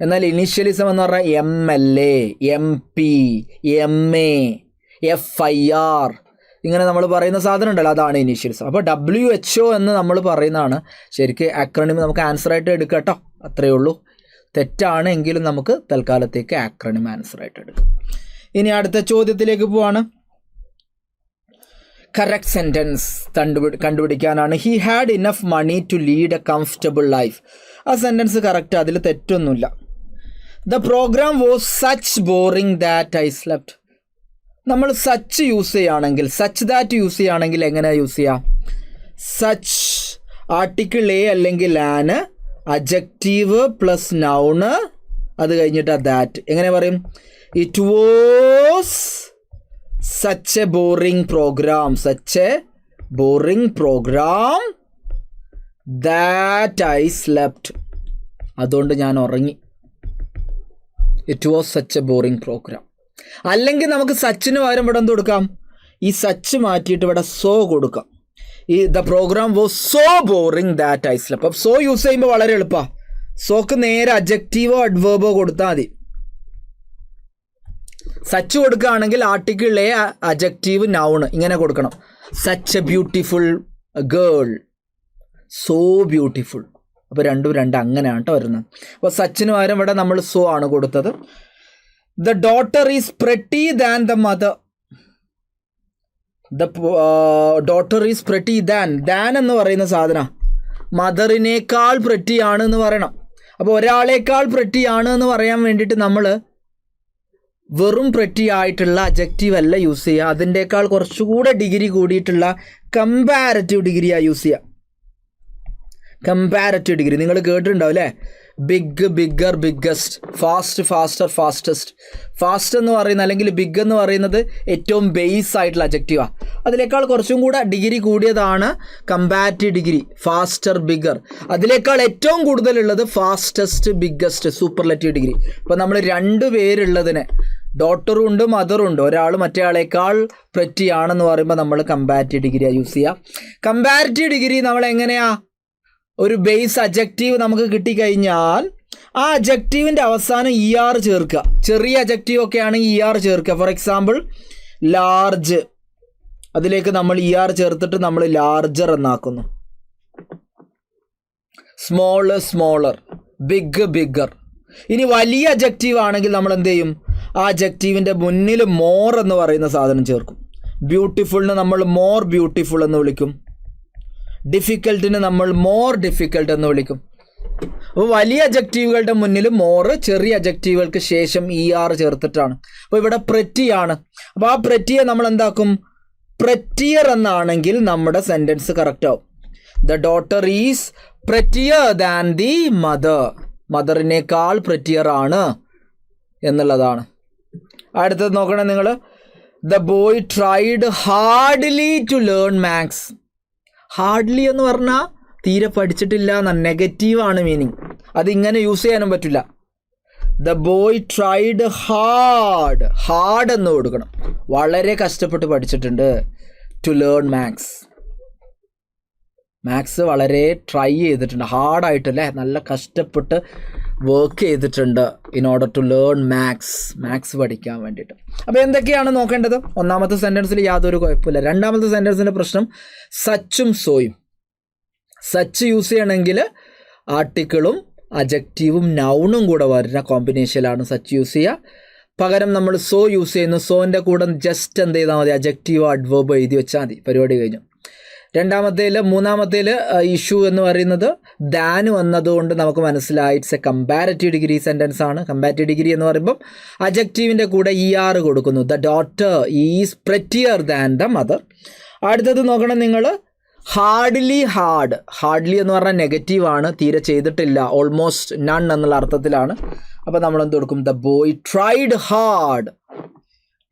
എന്നാൽ ഇനീഷ്യലിസം എന്ന് പറഞ്ഞാൽ MLA, MP, MA, FIR ഇങ്ങനെ നമ്മൾ പറയുന്ന സാധനം ഉണ്ടല്ലോ, അതാണ് ഇനീഷ്യലിസം. അപ്പോൾ WHO എന്ന് നമ്മൾ പറയുന്നതാണ് ശരിക്കും ആക്രണിം. നമുക്ക് ആൻസറായിട്ട് എടുക്കാം കേട്ടോ, അത്രയേ ഉള്ളൂ. തെറ്റാണ് എങ്കിലും നമുക്ക് തൽക്കാലത്തേക്ക് ആക്രണിം ആൻസറായിട്ട് എടുക്കാം. ഇനി അടുത്ത ചോദ്യത്തിലേക്ക് പോവാണ്. കറക്റ്റ് സെൻറ്റൻസ് കണ്ടുപിടിക്കാനാണ്. He had enough money to lead a comfortable life. ആ സെൻറ്റൻസ് കറക്റ്റ്, അതിൽ തെറ്റൊന്നുമില്ല. The programme was such boring that I slept. നമ്മൾ സച്ച് യൂസ് ചെയ്യുകയാണെങ്കിൽ, സച്ച് ദാറ്റ് യൂസ് ചെയ്യുകയാണെങ്കിൽ എങ്ങനെയാണ് യൂസ് ചെയ്യുക? സച്ച് ആർട്ടിക്കിൾ എ അല്ലെങ്കിൽ ആന്, അഡ്ജക്റ്റീവ് പ്ലസ് നൗണ്, അത് കഴിഞ്ഞിട്ട് ദാറ്റ്. എങ്ങനെ പറയും? It was such a boring program that I slept. അതുകൊണ്ട് ഞാൻ ഉറങ്ങി. It was such a boring programme. അല്ലെങ്കിൽ നമുക്ക് സച്ചിന് പകരം ഇവിടെ എന്ത് കൊടുക്കാം? ഈ സച്ച് മാറ്റിയിട്ട് ഇവിടെ സോ കൊടുക്കാം. ഈ the programme was so boring that I slept. അപ്പോൾ സോ യൂസ് ചെയ്യുമ്പോൾ വളരെ എളുപ്പമാണ്. സോക്ക് നേരെ അഡ്ജക്റ്റീവോ അഡ്വേർബോ കൊടുത്താൽ മതി. സച്ച് കൊടുക്കുകയാണെങ്കിൽ ആർട്ടിക്കിൾ എ, അഡ്ജക്റ്റീവ്, നൗൺ ഇങ്ങനെ കൊടുക്കണം. Such A beautiful girl, so beautiful. അപ്പോൾ രണ്ടും അങ്ങനെയാണ് കേട്ടോ വരുന്നത്. അപ്പോൾ സച്ചിന് പകരം ഇവിടെ നമ്മൾ സോ ആണ് കൊടുത്തത്. The daughter is pretty than the mother. The daughter is pretty than എന്ന് പറയുന്ന സാധനം മദറിനേക്കാൾ പ്രെറ്റിയാണ് എന്ന് പറയണം. അപ്പോൾ ഒരാളേക്കാൾ പ്രെറ്റിയാണ് എന്ന് പറയാൻ വേണ്ടിയിട്ട് നമ്മൾ വെറും പ്രെറ്റി ആയിട്ടുള്ള അഡ്ജക്റ്റീവ് അല്ല യൂസ് ചെയ്യുക, അതിൻ്റെക്കാൾ കുറച്ചുകൂടെ ഡിഗ്രി കൂടിയിട്ടുള്ള കമ്പാരറ്റീവ് ഡിഗ്രിയാണ് യൂസ് ചെയ്യുക. കമ്പാരറ്റീവ് ഡിഗ്രി നിങ്ങൾ കേട്ടിട്ടുണ്ടാവും അല്ലേ? Big, bigger, biggest, fast, faster, fastest. Fast എന്ന് പറയുന്നത് അല്ലെങ്കിൽ ബിഗ് എന്ന് പറയുന്നത് ഏറ്റവും ബേസ് ആയിട്ടുള്ള അഡ്ജക്റ്റീവാണ്. അതിനേക്കാൾ കുറച്ചും കൂടെ ഡിഗ്രി കൂടിയതാണ് കമ്പാരറ്റീവ് ഡിഗ്രി, ഫാസ്റ്റർ, ബിഗ്ഗർ. അതിനേക്കാൾ ഏറ്റവും കൂടുതലുള്ളത് ഫാസ്റ്റസ്റ്റ്, ബിഗ്ഗസ്റ്റ്, സൂപ്പർലറ്റീവ് ഡിഗ്രി. ഇപ്പോൾ നമ്മൾ 2 പേരുള്ളതിനെ ഡോട്ടറും ഉണ്ട് മദറും ഉണ്ട്, ഒരാൾ മറ്റേ ആളേക്കാൾ പ്രെറ്റിയാണെന്ന് പറയുമ്പോൾ നമ്മൾ കമ്പാരറ്റീവ് ഡിഗ്രിയാണ് യൂസ് ചെയ്യുക. കമ്പാരറ്റീവ് ഡിഗ്രി നമ്മൾ എങ്ങനെയാ, ഒരു ബേസ് അഡ്ജക്റ്റീവ് നമുക്ക് കിട്ടിക്കഴിഞ്ഞാൽ ആ അഡ്ജക്റ്റീവിൻ്റെ അവസാനം ER ചേർക്കുക. ചെറിയ അഡ്ജക്റ്റീവ് ഒക്കെ ആണെങ്കിൽ ER ചേർക്കുക. ഫോർ എക്സാമ്പിൾ ലാർജ്, അതിലേക്ക് നമ്മൾ ER ചേർത്തിട്ട് നമ്മൾ ലാർജർ എന്നാക്കുന്നു. Small, smaller, big, bigger. ഇനി വലിയ അഡ്ജക്റ്റീവ് ആണെങ്കിൽ നമ്മൾ എന്ത് ചെയ്യും, ആ അഡ്ജക്റ്റീവിൻ്റെ മുന്നിൽ മോർ എന്ന് പറയുന്ന സാധനം ചേർക്കും. ബ്യൂട്ടിഫുളിന് നമ്മൾ മോർ ബ്യൂട്ടിഫുൾ എന്ന് വിളിക്കും. ഡിഫിക്കൽട്ടിന് നമ്മൾ മോർ ഡിഫിക്കൽട്ട് എന്ന് വിളിക്കും. അപ്പോൾ വലിയ അഡ്ജക്റ്റീവുകളുടെ മുന്നിൽ മോർ, ചെറിയ അഡ്ജക്റ്റീവുകൾക്ക് ശേഷം ER ചേർത്തിട്ടാണ്. അപ്പോൾ ഇവിടെ പ്രെറ്റിയാണ്. അപ്പോൾ ആ പ്രെറ്റിയെ നമ്മൾ എന്താക്കും, പ്രെറ്റിയർ എന്നാണെങ്കിൽ നമ്മുടെ സെൻറ്റൻസ് കറക്റ്റ് ആവും. The daughter is prettier than the mother. മദറിനേക്കാൾ പ്രെറ്റിയർ ആണ് എന്നുള്ളതാണ്. അടുത്തത് നോക്കണേ നിങ്ങൾ. The boy tried hardly to learn maths. Hardly എന്ന് പറഞ്ഞാൽ തീരെ പഠിച്ചിട്ടില്ല എന്ന നെഗറ്റീവാണ് മീനിങ്. അതിങ്ങനെ യൂസ് ചെയ്യാനും പറ്റില്ല. ദ ബോയ് ട്രൈഡ് ഹാർഡ് എന്ന് കൊടുക്കണം. വളരെ കഷ്ടപ്പെട്ട് പഠിച്ചിട്ടുണ്ട്. ടു ലേൺ മാത്സ് വളരെ ട്രൈ ചെയ്തിട്ടുണ്ട്, ഹാർഡായിട്ടല്ലേ, നല്ല കഷ്ടപ്പെട്ട് വർക്ക് ചെയ്തിട്ടുണ്ട് in order to learn maths പഠിക്കാൻ വേണ്ടിയിട്ട്. അപ്പോൾ എന്തൊക്കെയാണ് നോക്കേണ്ടത്? ഒന്നാമത്തെ സെൻറ്റൻസിൽ യാതൊരു കുഴപ്പമില്ല. രണ്ടാമത്തെ സെൻറ്റൻസിൻ്റെ പ്രശ്നം സച്ചും സോയും. സച്ച് യൂസ് ചെയ്യണമെങ്കിൽ ആർട്ടിക്കിളും അഡ്ജക്റ്റീവും നൗണും കൂടെ വരുന്ന കോമ്പിനേഷനിലാണ് സച്ച് യൂസ് ചെയ്യുക. പകരം നമ്മൾ സോ യൂസ് ചെയ്യുന്നു. സോൻ്റെ കൂടെ ജസ്റ്റ് എന്ത് ചെയ്താൽ മതി, അഡ്ജക്റ്റീവോ അഡ്വേർബോ എഴുതി വെച്ചാൽ മതി, പരിപാടി കഴിഞ്ഞു. മൂന്നാമത്തേൽ ഇഷ്യൂ എന്ന് പറയുന്നത് ദാൻ വന്നതുകൊണ്ട് നമുക്ക് മനസ്സിലായി it's a comparative degree sentence ആണ്. കമ്പാരറ്റീവ് ഡിഗ്രി എന്ന് പറയുമ്പം അഡ്ജക്റ്റീവിൻ്റെ കൂടെ ER കൊടുക്കുന്നു. The daughter is prettier than the mother. അടുത്തത് നോക്കണം നിങ്ങൾ, ഹാർഡ്ലി എന്ന് പറഞ്ഞാൽ നെഗറ്റീവാണ്, തീരെ ചെയ്തിട്ടില്ല, ഓൾമോസ്റ്റ് നൺ എന്നുള്ള അർത്ഥത്തിലാണ്. അപ്പോൾ നമ്മൾ എന്ത് കൊടുക്കും, the boy tried hard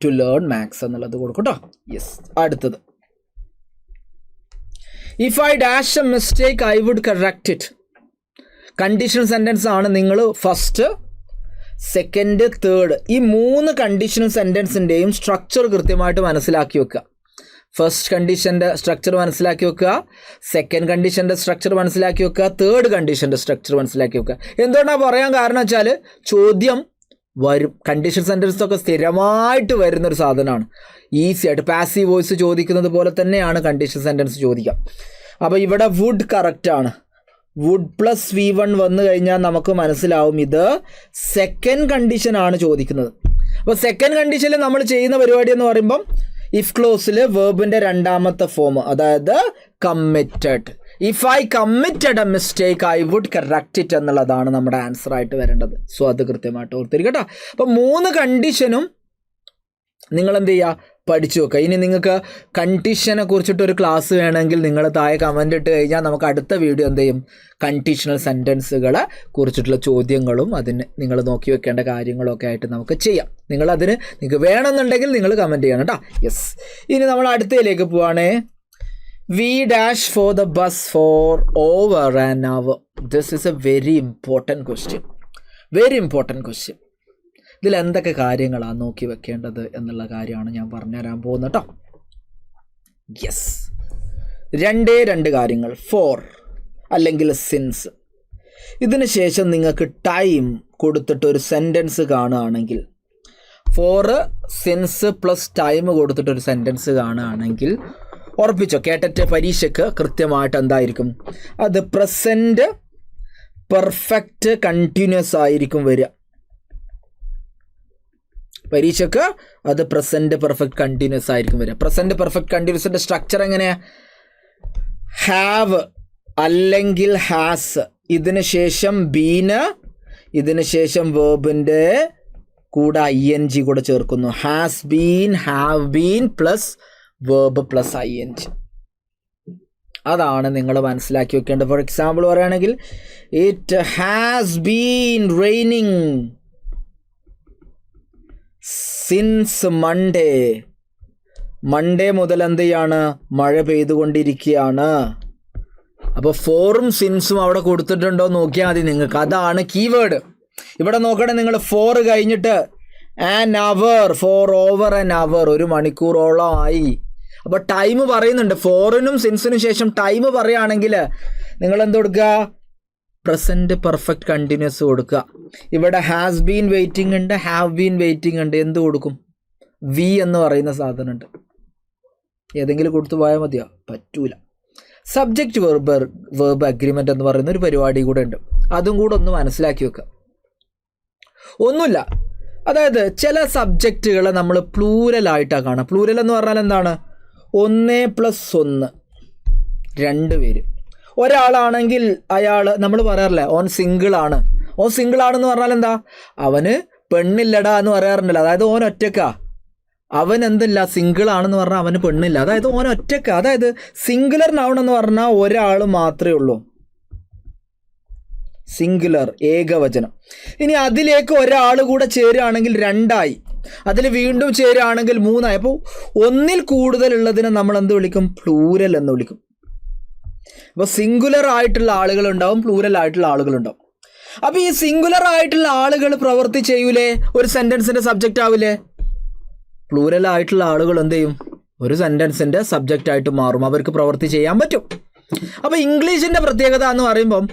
to learn maths എന്നുള്ളത് കൊടുക്കും കേട്ടോ. യെസ്. അടുത്തത്, if I dash a mistake I would correct it. Conditional sentence ആണ്. നിങ്ങൾ ഫസ്റ്റ്, സെക്കൻഡ്, തേർഡ് ഈ 3 കണ്ടീഷണൽ സെൻറ്റൻസിൻ്റെയും സ്ട്രക്ചർ കൃത്യമായിട്ട് മനസ്സിലാക്കി വെക്കുക. ഫസ്റ്റ് കണ്ടീഷൻ്റെ സ്ട്രക്ചർ മനസ്സിലാക്കി വെക്കുക, സെക്കൻഡ് കണ്ടീഷൻ്റെ സ്ട്രക്ചർ മനസ്സിലാക്കി വെക്കുക, തേർഡ് കണ്ടീഷൻ്റെ സ്ട്രക്ചർ മനസ്സിലാക്കി വെക്കുക. എന്തുകൊണ്ടാണ് പറയാൻ കാരണം വെച്ചാൽ ചോദ്യം വരും. കണ്ടീഷൻ സെൻറ്റൻസൊക്കെ സ്ഥിരമായിട്ട് വരുന്നൊരു സാധനമാണ്. ഈസി ആയിട്ട് പാസീവ് വോയിസ് ചോദിക്കുന്നത് പോലെ തന്നെയാണ് കണ്ടീഷൻ സെൻറ്റൻസ് ചോദിക്കുക. അപ്പോൾ ഇവിടെ വുഡ് കറക്റ്റാണ്. വുഡ് പ്ലസ് V1 വന്നു കഴിഞ്ഞാൽ നമുക്ക് മനസ്സിലാവും ഇത് സെക്കൻഡ് കണ്ടീഷനാണ് ചോദിക്കുന്നത്. അപ്പോൾ സെക്കൻഡ് കണ്ടീഷനിൽ നമ്മൾ ചെയ്യുന്ന പരിപാടി എന്ന് പറയുമ്പം ഇഫ് ക്ലോസിൽ വേർബിൻ്റെ രണ്ടാമത്തെ ഫോം, അതായത് committed. If I committed a mistake I would correct it എന്നുള്ളതാണ് നമ്മുടെ ആൻസർ ആയിട്ട് വരേണ്ടത്. സോ അത് കൃത്യമായിട്ട് ഓർത്തിരിക്കട്ടോ. അപ്പോൾ 3 കണ്ടീഷനും നിങ്ങൾ എന്ത് ചെയ്യുക, പഠിച്ചു വെക്കുക. ഇനി നിങ്ങൾക്ക് കണ്ടീഷനെ കുറിച്ചിട്ടൊരു ക്ലാസ് വേണമെങ്കിൽ നിങ്ങൾ താഴെ കമൻ്റ് ഇട്ട് കഴിഞ്ഞാൽ നമുക്ക് അടുത്ത വീഡിയോ എന്ത് ചെയ്യും, കണ്ടീഷണൽ സെൻറ്റൻസുകളെ കുറിച്ചിട്ടുള്ള ചോദ്യങ്ങളും അതിന് നിങ്ങൾ നോക്കി വെക്കേണ്ട കാര്യങ്ങളൊക്കെ ആയിട്ട് നമുക്ക് ചെയ്യാം. നിങ്ങൾക്ക് വേണമെന്നുണ്ടെങ്കിൽ നിങ്ങൾ കമൻറ്റ് ചെയ്യണം കേട്ടോ. യെസ്. ഇനി നമ്മൾ അടുത്തതിലേക്ക് പോവുകയാണേ. We dash for the bus for over an hour. This is a very important question. ഇതിൽ എന്തൊക്കെ കാര്യങ്ങളാണ് നോക്കി വെക്കേണ്ടത് എന്നുള്ള കാര്യമാണ് ഞാൻ പറഞ്ഞുതരാൻ പോകുന്നത് കേട്ടോ. യെസ്. 2 കാര്യങ്ങൾ, ഫോർ അല്ലെങ്കിൽ സിൻസ്. ഇതിന് ശേഷം നിങ്ങൾക്ക് ടൈം കൊടുത്തിട്ട് ഒരു സെൻറ്റൻസ് കാണുകയാണെങ്കിൽ, ഫോർ, സിൻസ് പ്ലസ് ടൈം കൊടുത്തിട്ടൊരു സെൻറ്റൻസ് കാണുകയാണെങ്കിൽ ഉറപ്പിച്ചോ, കേട്ടിട്ട് പരീക്ഷയ്ക്ക് കൃത്യമായിട്ട് എന്തായിരിക്കും, അത് പ്രസൻറ്റ് പെർഫെക്റ്റ് കണ്ടിന്യൂസ് ആയിരിക്കും വരിക. പരീക്ഷയ്ക്ക് അത് പ്രസൻറ്റ് പെർഫെക്റ്റ് കണ്ടിന്യൂസ് ആയിരിക്കും വരിക. പ്രസൻറ്റ് പെർഫെക്റ്റ് കണ്ടിന്യൂസിൻ്റെ സ്ട്രക്ചർ എങ്ങനെയാണ്? ഹാവ് അല്ലെങ്കിൽ ഹാസ്, ഇതിന് ശേഷം ബീന്, ഇതിന് ശേഷം വേർബിൻ്റെ കൂടെ ING കൂടെ ചേർക്കുന്നു. Has been, have been plus verb plus ING. അതാണ് നിങ്ങൾ മനസ്സിലാക്കി വെക്കേണ്ടത്. ഫോർ എക്സാമ്പിൾ പറയുകയാണെങ്കിൽ it has been raining since Monday. Monday മുതൽ എന്ത് ചെയ്യാണ്? മഴ പെയ്തുകൊണ്ടിരിക്കുകയാണ്. അപ്പോൾ ഫോറും സിൻസും അവിടെ കൊടുത്തിട്ടുണ്ടോ നോക്കിയാൽ മതി നിങ്ങൾക്ക്. അതാണ് കീവേഡ്. ഇവിടെ നോക്കണേ നിങ്ങൾ, 4 കഴിഞ്ഞിട്ട് ആൻ അവർ, 4 ഓവർ ആൻ അവർ, 1 മണിക്കൂറോളം ആയി. അപ്പോൾ ടൈം പറയുന്നുണ്ട്. 4നും സിൻസിനും ശേഷം ടൈം പറയുകയാണെങ്കിൽ നിങ്ങൾ എന്ത് കൊടുക്കുക? പ്രസൻറ്റ് പെർഫെക്റ്റ് കണ്ടിന്യൂസ് കൊടുക്കുക. ഇവിടെ ഹാസ് ബീൻ വെയിറ്റിംഗ് ഉണ്ട്, ഹാവ് ബീൻ വെയിറ്റിംഗ് ഉണ്ട്. എന്ത് കൊടുക്കും? വി എന്ന് പറയുന്ന സാധനം ഉണ്ട്. ഏതെങ്കിലും കൊടുത്തു പോയാൽ മതിയോ? പറ്റൂല. സബ്ജക്റ്റ് വെർബ് അഗ്രിമെൻ്റ് എന്ന് പറയുന്ന ഒരു പരിപാടി കൂടെ ഉണ്ട്. അതും കൂടെ ഒന്ന് മനസ്സിലാക്കി വെക്കുക. ഒന്നുമില്ല, അതായത് ചില സബ്ജക്റ്റുകളെ നമ്മൾ പ്ലൂരലായിട്ടാണ് കാണുക. പ്ലൂരൽ എന്ന് പറഞ്ഞാൽ എന്താണ്? 1+1, 2 പേര്. ഒരാളാണെങ്കിൽ അയാൾ, നമ്മൾ പറയാറില്ലേ ഓൻ സിംഗിളാണ്. ഓൻ സിംഗിളാണെന്ന് പറഞ്ഞാൽ എന്താ? അവന് പെണ്ണില്ലടാ എന്ന് പറയാറുണ്ടല്ലോ. അതായത് ഓൻ ഒറ്റക്കാ. അവൻ എന്തില്ല? സിംഗിളാണെന്ന് പറഞ്ഞാൽ അവന് പെണ്ണില്ല. അതായത് ഓൻ ഒറ്റക്കാ. അതായത് സിംഗുലർ നൗൺ എന്ന് പറഞ്ഞാൽ ഒരാൾ മാത്രമേ ഉള്ളൂ. സിംഗുലർ, ഏകവചനം. ഇനി അതിലേക്ക് ഒരാൾ കൂടെ ചേരുകയാണെങ്കിൽ 2 ആയി. അതിൽ വീണ്ടും ചേരുകയാണെങ്കിൽ 3 ആയി. അപ്പോൾ ഒന്നിൽ കൂടുതലുള്ളതിനെ നമ്മൾ എന്ത് വിളിക്കും? പ്ലൂരൽ എന്ന് വിളിക്കും. അപ്പോൾ സിംഗുലർ ആയിട്ടുള്ള ആളുകളുണ്ടാവും, പ്ലൂരൽ ആയിട്ടുള്ള ആളുകളുണ്ടാവും. അപ്പോൾ ഈ സിംഗുലർ ആയിട്ടുള്ള ആളുകൾ പ്രവൃത്തി ചെയ്യൂലേ? ഒരു സെൻറ്റൻസിൻ്റെ സബ്ജക്റ്റ് ആവില്ലേ? പ്ലൂരൽ ആയിട്ടുള്ള ആളുകൾ എന്ത് ചെയ്യും? ഒരു സെൻറ്റൻസിൻ്റെ സബ്ജക്റ്റായിട്ട് മാറും. അവർക്ക് പ്രവൃത്തി ചെയ്യാൻ പറ്റും. അപ്പോൾ ഇംഗ്ലീഷിൻ്റെ പ്രത്യേകത എന്ന് പറയുമ്പം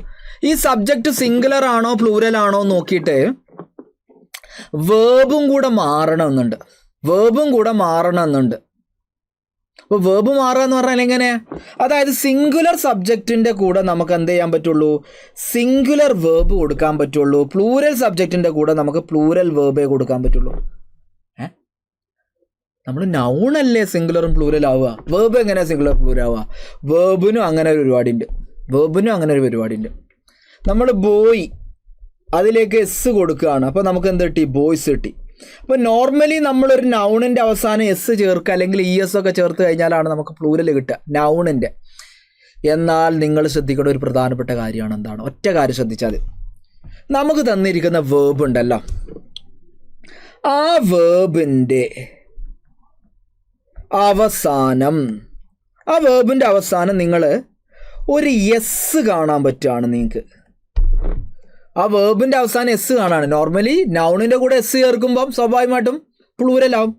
ഈ സബ്ജക്റ്റ് സിംഗുലർ ആണോ പ്ലൂരൽ ആണോ നോക്കിയിട്ട് വേർബും കൂടെ മാറണമെന്നുണ്ട്. അപ്പോൾ വേർബ് മാറുക എന്ന് പറഞ്ഞാൽ എങ്ങനെ? അതായത് സിംഗുലർ സബ്ജക്റ്റിൻ്റെ കൂടെ നമുക്ക് എന്ത് ചെയ്യാൻ പറ്റുള്ളൂ? സിംഗുലർ വേർബ് കൊടുക്കാൻ പറ്റുള്ളൂ. പ്ലൂരൽ സബ്ജക്റ്റിൻ്റെ കൂടെ നമുക്ക് പ്ലൂരൽ വേർബേ കൊടുക്കാൻ പറ്റുള്ളൂ. നമ്മൾ നൗണല്ലേ സിംഗുലറും പ്ലൂരൽ ആവുക? വേർബ് എങ്ങനെ സിംഗുലർ പ്ലൂരൽ ആവുക? വേർബിനും അങ്ങനെ ഒരു പരിപാടിയുണ്ട്. നമ്മൾ ബോയ്, അതിലേക്ക് എസ് കൊടുക്കുകയാണ്. അപ്പോൾ നമുക്ക് എന്ത് കിട്ടി? ബോയ്സ് കിട്ടി. അപ്പോൾ നോർമലി നമ്മളൊരു നൗണിൻ്റെ അവസാനം എസ് ചേർക്കുക അല്ലെങ്കിൽ ES ഒക്കെ ചേർത്ത് കഴിഞ്ഞാലാണ് നമുക്ക് പ്ലൂരൽ കിട്ടുക, നൗണിൻ്റെ. എന്നാൽ നിങ്ങൾ ശ്രദ്ധിക്കേണ്ട ഒരു പ്രധാനപ്പെട്ട കാര്യമാണ്. എന്താണ്? ഒറ്റ കാര്യം ശ്രദ്ധിച്ചാൽ, നമുക്ക് തന്നിരിക്കുന്ന വേർബ് ഉണ്ടല്ലോ, ആ വേർബിൻ്റെ അവസാനം, ആ വേർബിൻ്റെ അവസാനം നിങ്ങൾ ഒരു എസ് കാണാൻ പറ്റുകയാണ് നിങ്ങൾക്ക്. ആ വേർബിൻ്റെ അവസാനം എസ് കാണാണ്. നോർമലി നൗണിൻ്റെ കൂടെ എസ് ചേർക്കുമ്പം സ്വാഭാവികമായിട്ടും പ്ലൂരലാവും.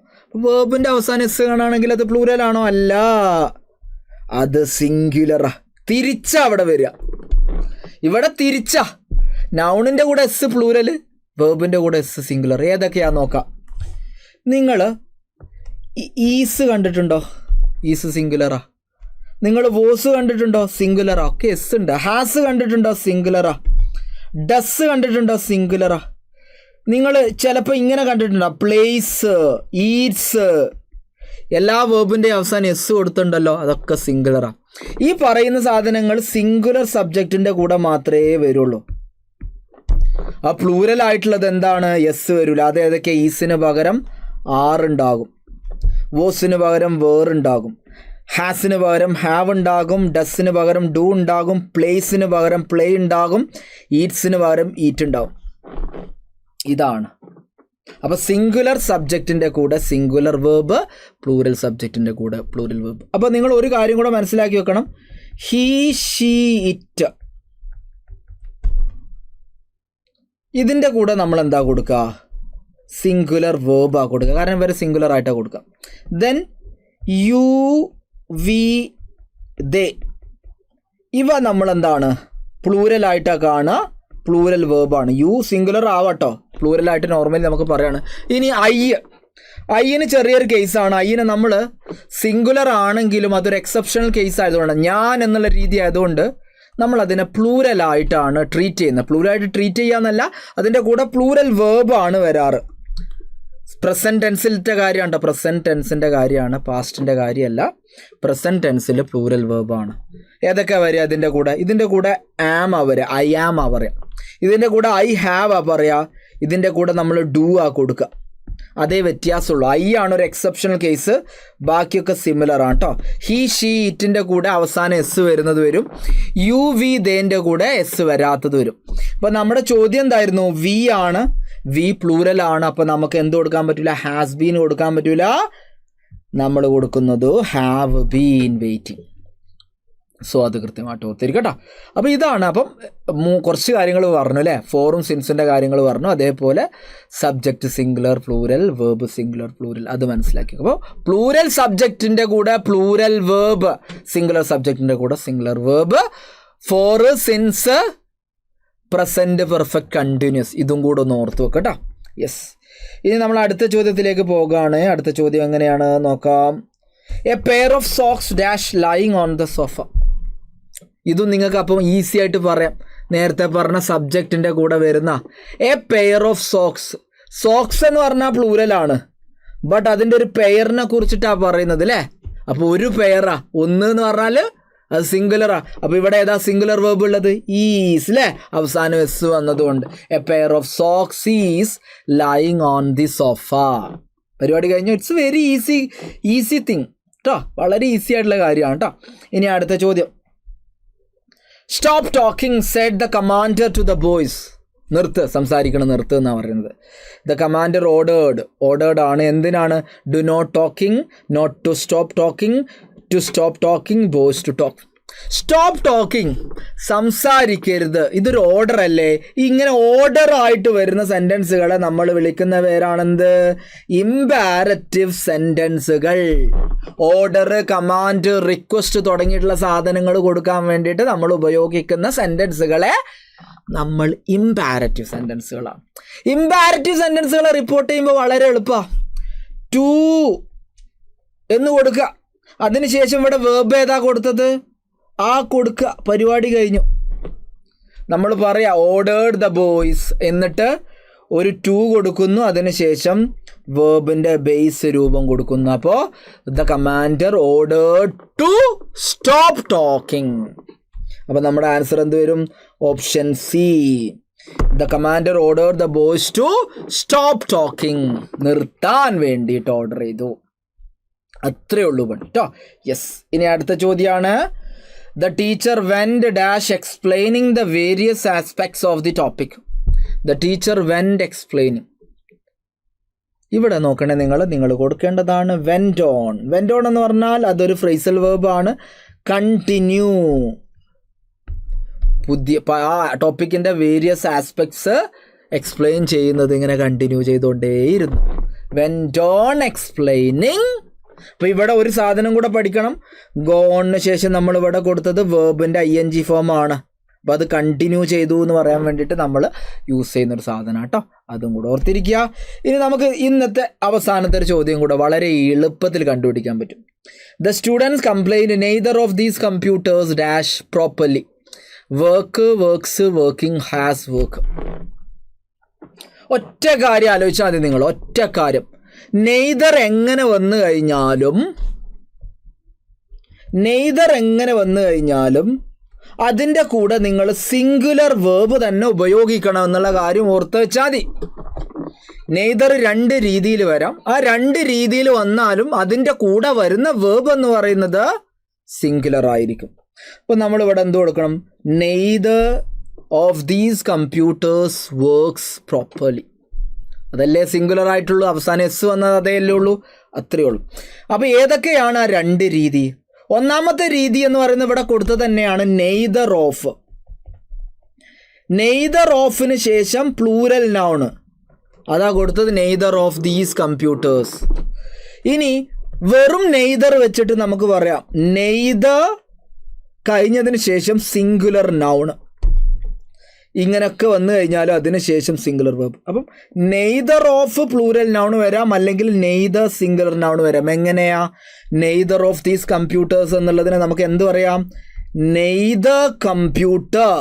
വേർബിൻ്റെ അവസാനം എസ് കാണുകയാണെങ്കിൽ അത് പ്ലൂരലാണോ? അല്ല, അത് സിംഗുലറാ. തിരിച്ചാ അവിടെ വരിക. ഇവിടെ തിരിച്ചാ. നൗണിൻ്റെ കൂടെ എസ് പ്ലൂരൽ, വേർബിൻ്റെ കൂടെ എസ് സിംഗുലർ. ഏതൊക്കെയാണെന്ന് നോക്കാം. നിങ്ങൾ ഈസ് കണ്ടിട്ടുണ്ടോ? ഈസ് സിംഗുലറാ. നിങ്ങൾ വോസ് കണ്ടിട്ടുണ്ടോ? സിംഗുലറാ. ഒക്കെ എസ് ഉണ്ട്. ഹാസ് കണ്ടിട്ടുണ്ടോ? സിംഗുലറാ. ഡസ് കണ്ടിട്ടുണ്ടോ? സിംഗുലറാ. നിങ്ങൾ ചിലപ്പോൾ ഇങ്ങനെ കണ്ടിട്ടുണ്ടോ? പ്ലേസ്, ഈറ്റ്സ്, എല്ലാ വേർബിൻ്റെ അവസാനം എസ് കൊടുത്തിട്ടുണ്ടല്ലോ, അതൊക്കെ സിംഗുലറാ. ഈ പറയുന്ന സാധനങ്ങൾ സിംഗുലർ സബ്ജക്റ്റിൻ്റെ കൂടെ മാത്രമേ വരുള്ളൂ. ആ പ്ലൂരൽ ആയിട്ടുള്ളത് എന്താണ്? എസ് വരില്ല. അത് ഏതൊക്കെ? ഈസിന് പകരം ആർ ഉണ്ടാകും, വോസിന് പകരം വേറുണ്ടാകും, ഹാസിന് പകരം ഹാവ് ഉണ്ടാകും, ഡസിന് പകരം ഡു ഉണ്ടാകും, പ്ലേസിന് പകരം പ്ലേ ഉണ്ടാകും, ഈറ്റ്സിന് പകരം ഈറ്റ് ഉണ്ടാകും. ഇതാണ്. അപ്പോൾ സിംഗുലർ സബ്ജക്റ്റിൻ്റെ കൂടെ സിംഗുലർ വേർബ്, പ്ലൂരൽ സബ്ജക്റ്റിൻ്റെ കൂടെ പ്ലൂരൽ വേർബ്. അപ്പോൾ നിങ്ങൾ ഒരു കാര്യം കൂടെ മനസ്സിലാക്കി വെക്കണം. ഹീ, ഷീ, ഇറ്റ്, ഇതിൻ്റെ കൂടെ നമ്മൾ എന്താ കൊടുക്കുക? സിംഗുലർ വേർബാ കൊടുക്കുക. കാരണം ഇവരെ സിംഗുലർ ആയിട്ടാണ് കൊടുക്കുക. ദെൻ യു, വി, ദേ, ഇവ നമ്മളെന്താണ്? പ്ലൂരലായിട്ടാണ് കാണുക. പ്ലൂരൽ വേർബാണ്. യു സിംഗുലർ ആവട്ടോ, പ്ലൂരലായിട്ട് നോർമലി നമുക്ക് പറയാണ്. ഇനി ഐന് ചെറിയൊരു കേസാണ്. ഐനെ നമ്മൾ സിംഗുലർ ആണെങ്കിലും അതൊരു എക്സെപ്ഷണൽ കേസ് ആയതുകൊണ്ട്, ഞാൻ എന്നുള്ള രീതി ആയതുകൊണ്ട് നമ്മളതിനെ പ്ലൂരലായിട്ടാണ് ട്രീറ്റ് ചെയ്യുന്നത്. പ്ലൂരലായിട്ട് ട്രീറ്റ് ചെയ്യാന്നല്ല, അതിൻ്റെ കൂടെ പ്ലൂരൽ വേർബാണ് വരാറ്. പ്രസൻറ്റ് ടെൻസിലത്തെ കാര്യമാണ് കേട്ടോ, പ്രസൻറ്റ് ടെൻസിൻ്റെ കാര്യമാണ്, പാസ്റ്റിൻ്റെ കാര്യമല്ല. പ്രസൻറ്റ് ടെൻസിൽ പ്ലൂറൽ വേർബാണ്. ഏതൊക്കെ വരിക ഇതിൻ്റെ കൂടെ ആം ആ വരിക, ഐ ആം ആ പറയുക. ഇതിൻ്റെ കൂടെ ഐ ഹാവ് ആ പറയുക. ഇതിൻ്റെ കൂടെ നമ്മൾ ഡു ആ കൊടുക്കുക. അതേ വ്യത്യാസമുള്ളൂ. ഐ ആണ് ഒരു എക്സെപ്ഷണൽ കേസ്, ബാക്കിയൊക്കെ സിമിലർ ആണ് കേട്ടോ. ഹി ഷീ ഇറ്റിൻ്റെ കൂടെ അവസാനം എസ് വരുന്നത് വരും. യു വി ദേൻ്റെ കൂടെ എസ് വരാത്തത് വരും. അപ്പോൾ നമ്മുടെ ചോദ്യം എന്തായിരുന്നു? വി ആണ്, വി പ്ലൂറൽ ആണ്. അപ്പോൾ നമുക്ക് എന്ത് കൊടുക്കാൻ പറ്റില്ല? ഹാസ് ബീൻ കൊടുക്കാൻ പറ്റില്ല. നമ്മൾ കൊടുക്കുന്നത് ഹാവ് ബീൻ വെയിറ്റിംഗ്. സോ അത് കൃത്യമായിട്ട് ഓർത്തിരിക്കട്ടോ. അപ്പോൾ ഇതാണ്. അപ്പം കുറച്ച് കാര്യങ്ങൾ പറഞ്ഞു അല്ലേ, ഫോറും സിൻസിൻ്റെ കാര്യങ്ങൾ പറഞ്ഞു. അതേപോലെ subject singular plural, verb singular plural, അത് മനസ്സിലാക്കി. അപ്പോൾ പ്ലൂരൽ സബ്ജക്റ്റിൻ്റെ കൂടെ പ്ലൂരൽ വേർബ്, സിംഗുലർ സബ്ജക്റ്റിൻ്റെ കൂടെ singular verb, four since, present perfect continuous, ഇതും കൂടെ ഒന്ന് ഓർത്ത് വെക്കട്ടോ. യെസ്. ഇനി നമ്മൾ അടുത്ത ചോദ്യത്തിലേക്ക് പോകുകയാണ്. അടുത്ത ചോദ്യം എങ്ങനെയാണ് നോക്കാം. A pair of socks dash lying on the sofa. ഇതും നിങ്ങൾക്ക് അപ്പം ഈസി ആയിട്ട് പറയാം. നേരത്തെ പറഞ്ഞ സബ്ജക്റ്റിൻ്റെ കൂടെ വരുന്ന A pair of socks. Socks എന്ന് പറഞ്ഞാൽ പ്ലൂരലാണ്, ബട്ട് അതിൻ്റെ ഒരു പെയറിനെ കുറിച്ചിട്ടാണ് പറയുന്നത് അല്ലേ. അപ്പോൾ ഒരു പെയറാ, ഒന്ന് എന്ന് പറഞ്ഞാൽ അത് സിംഗുലറാ. അപ്പോൾ ഇവിടെ ഏതാ സിംഗുലർ വേർബ് ഉള്ളത്? ഈസ് അല്ലേ, അവസാനം എസ് വന്നതുകൊണ്ട്. A pair of socks is lying on the sofa. പരിപാടി കഴിഞ്ഞു. ഇറ്റ്സ് വെരി ഈസി തിങ് കേട്ടോ, വളരെ ഈസി ആയിട്ടുള്ള കാര്യമാണ് കേട്ടോ. ഇനി അടുത്ത ചോദ്യം. Stop talking said the commander to the boys. സംസാരിക്കണം നിർത്ത് എന്നാണ് പറയുന്നത്. ദ കമാൻഡർ ഓർഡേർഡ് ആണ്. എന്തിനാണ്? Do not talking, not to stop talking, to stop talking, boys to talk. Stop talking, സംസാരിക്കരുത്. ഇതൊരു ഓർഡർ അല്ലേ. ഇങ്ങനെ ഓർഡർ ആയിട്ട് വരുന്ന സെൻറ്റൻസുകളെ നമ്മൾ വിളിക്കുന്ന പേരാണെന്ത്? ഇംപാരറ്റീവ് സെൻറ്റൻസുകൾ. ഓർഡർ, കമാൻഡ്, റിക്വസ്റ്റ് തുടങ്ങിയിട്ടുള്ള സാധനങ്ങൾ കൊടുക്കാൻ വേണ്ടിയിട്ട് നമ്മൾ ഉപയോഗിക്കുന്ന സെൻറ്റൻസുകളെ നമ്മൾ ഇംപാരറ്റീവ് സെൻറ്റൻസുകളാണ്. ഇംപാരറ്റീവ് സെൻറ്റൻസുകളെ റിപ്പോർട്ട് ചെയ്യുമ്പോൾ വളരെ എളുപ്പമാണ്. ടു എന്ന് കൊടുക്കുക, അതിനുശേഷം ഇവിടെ വേർബ് ഏതാ കൊടുത്തത്? ആ കൊടുക്കുക, പരിപാടി കഴിഞ്ഞു. നമ്മൾ പറയാം ഓർഡേർഡ് ദ ബോയ്സ്, എന്നിട്ട് ഒരു ടു കൊടുക്കുന്നു, അതിനുശേഷം വേർബിൻ്റെ ബേസ് രൂപം കൊടുക്കുന്നു. അപ്പോൾ the commander ordered to stop talking. അപ്പോൾ നമ്മുടെ ആൻസർ എന്ത് വരും? Option C. The commander ordered the boys to stop talking. നിർത്താൻ വേണ്ടിയിട്ട് ഓർഡർ ചെയ്തു. അത്രയേ ഉള്ളൂ കേട്ടോ. യെസ്. ഇനി അടുത്ത ചോദ്യമാണ്. The teacher went dash explaining the various aspects of the topic. The teacher went explaining. ഇവിടെ നോക്കണേ, നിങ്ങൾ കൊടുക്കേണ്ടതാണ് വെൻറ്റ് ഓൺ. വെൻറ്റ് ഓൺ എന്ന് പറഞ്ഞാൽ അതൊരു ഫ്രേസൽ വേർബ് ആണ്. കണ്ടിന്യൂ, ആ ടോപ്പിക്കിൻ്റെ വേരിയസ് ആസ്പെക്ട്സ് എക്സ്പ്ലെയിൻ ചെയ്യുന്നത് ഇങ്ങനെ കണ്ടിന്യൂ ചെയ്തുകൊണ്ടേയിരുന്നു. Went on explaining. അപ്പോൾ ഇവിടെ ഒരു സാധനം കൂടെ പഠിക്കണം. ഗോണിന് ശേഷം നമ്മൾ ഇവിടെ കൊടുത്തത് വേർബിൻ്റെ ING ഫോമാണ്. അപ്പോൾ അത് കണ്ടിന്യൂ ചെയ്തു എന്ന് പറയാൻ വേണ്ടിയിട്ട് നമ്മൾ യൂസ് ചെയ്യുന്നൊരു സാധനം കേട്ടോ, അതും കൂടെ ഓർത്തിരിക്കുക. ഇനി നമുക്ക് ഇന്നത്തെ അവസാനത്തെ ഒരു ചോദ്യം കൂടെ വളരെ എളുപ്പത്തിൽ കണ്ടുപിടിക്കാൻ പറ്റും. The students complaint neither of these computers dash properly. Work, works, working, has work. ഒറ്റ കാര്യം ആലോചിച്ചാൽ മതി നിങ്ങൾ, ഒറ്റ കാര്യം. നെയ്തർ എങ്ങനെ വന്നു കഴിഞ്ഞാലും അതിൻ്റെ കൂടെ നിങ്ങൾ സിംഗുലർ വേർബ് തന്നെ ഉപയോഗിക്കണം എന്നുള്ള കാര്യം ഓർത്ത് വെച്ചാൽ മതി. നെയ്തർ രണ്ട് രീതിയിൽ വരാം. ആ രണ്ട് രീതിയിൽ വന്നാലും അതിൻ്റെ കൂടെ വരുന്ന വേർബ് എന്ന് പറയുന്നത് സിംഗുലർ ആയിരിക്കും. അപ്പോൾ നമ്മളിവിടെ എന്ത് കൊടുക്കണം? Neither of these computers works properly. അതല്ലേ സിംഗുലർ ആയിട്ടുള്ളൂ. അവസാനം എസ് വന്നത് അതേയല്ലേ ഉള്ളൂ, അത്രയേ ഉള്ളൂ. അപ്പോൾ ഏതൊക്കെയാണ് ആ രണ്ട് രീതി? ഒന്നാമത്തെ രീതി എന്ന് പറയുന്നത് ഇവിടെ കൊടുത്തത് തന്നെയാണ് നെയ്തർ ഓഫ്. നെയ്തർ ഓഫിന് ശേഷം പ്ലൂരൽ നൗൺ, അതാ കൊടുത്തത് നെയ്തർ ഓഫ് ദീസ് കമ്പ്യൂട്ടേഴ്സ്. ഇനി വെറും നെയ്തർ വെച്ചിട്ട് നമുക്ക് പറയാം നെയ്തർ കഴിഞ്ഞതിന് ശേഷം സിംഗുലർ നൗൺ. ഇങ്ങനെയൊക്കെ വന്നു കഴിഞ്ഞാലും അതിന് ശേഷം സിംഗുലർ വേർബ്. അപ്പം നെയ്തർ ഓഫ് പ്ലൂരൽ നൗൺ വരാം, അല്ലെങ്കിൽ നെയ്തർ സിംഗുലർ നൗൺ വരാം. എങ്ങനെയാ? നെയ്തർ ഓഫ് ദീസ് കമ്പ്യൂട്ടേഴ്സ് എന്നുള്ളതിനെ നമുക്ക് എന്ത് പറയാം? നെയ്തർ കമ്പ്യൂട്ടർ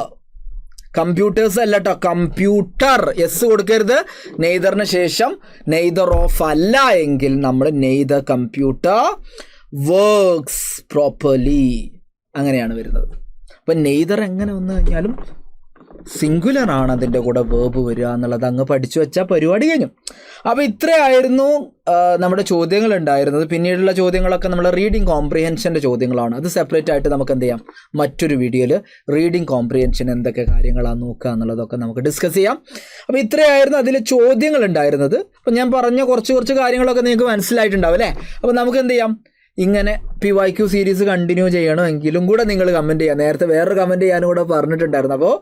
കമ്പ്യൂട്ടേഴ്സ് അല്ല കേട്ടോ, കമ്പ്യൂട്ടർ. എസ് കൊടുക്കരുത്. നെയ്തറിന് ശേഷം നെയ്തർ ഓഫ് അല്ല എങ്കിൽ നമ്മൾ നെയ്തർ കമ്പ്യൂട്ടർ വർക്ക്സ് പ്രോപ്പർലി അങ്ങനെയാണ് വരുന്നത്. അപ്പം നെയ്തർ എങ്ങനെ വന്നു കഴിഞ്ഞാലും സിംഗുലർ ആണ് അതിൻ്റെ കൂടെ വേർബ് വരിക എന്നുള്ളത് അങ്ങ് പഠിച്ചു വെച്ചാൽ പരിപാടി കഴിഞ്ഞു. അപ്പോൾ ഇത്രയായിരുന്നു നമ്മുടെ ചോദ്യങ്ങൾ ഉണ്ടായിരുന്നത്. പിന്നീടുള്ള ചോദ്യങ്ങളൊക്കെ നമ്മൾ റീഡിങ് കോംപ്രിഹെൻഷൻ്റെ ചോദ്യങ്ങളാണ്. അത് സെപ്പറേറ്റ് ആയിട്ട് നമുക്ക് എന്ത് ചെയ്യാം, മറ്റൊരു വീഡിയോയിൽ റീഡിങ് കോംപ്രിഹെൻഷൻ എന്തൊക്കെ കാര്യങ്ങളാണ് നോക്കുക എന്നുള്ളതൊക്കെ നമുക്ക് ഡിസ്കസ് ചെയ്യാം. അപ്പോൾ ഇത്രയായിരുന്നു അതിൽ ചോദ്യങ്ങൾ ഉണ്ടായിരുന്നത്. അപ്പോൾ ഞാൻ പറഞ്ഞ കുറച്ച് കാര്യങ്ങളൊക്കെ നിങ്ങൾക്ക് മനസ്സിലായിട്ടുണ്ടാവും അല്ലേ. അപ്പോൾ നമുക്ക് എന്ത് ചെയ്യാം, ഇങ്ങനെ PYQ സീരീസ് കണ്ടിന്യൂ ചെയ്യണമെങ്കിലും കൂടെ നിങ്ങൾ കമൻറ്റ് ചെയ്യുക. നേരത്തെ വേറൊരു കമൻറ്റ് ചെയ്യാനും കൂടെ പറഞ്ഞിട്ടുണ്ടായിരുന്നു. അപ്പോൾ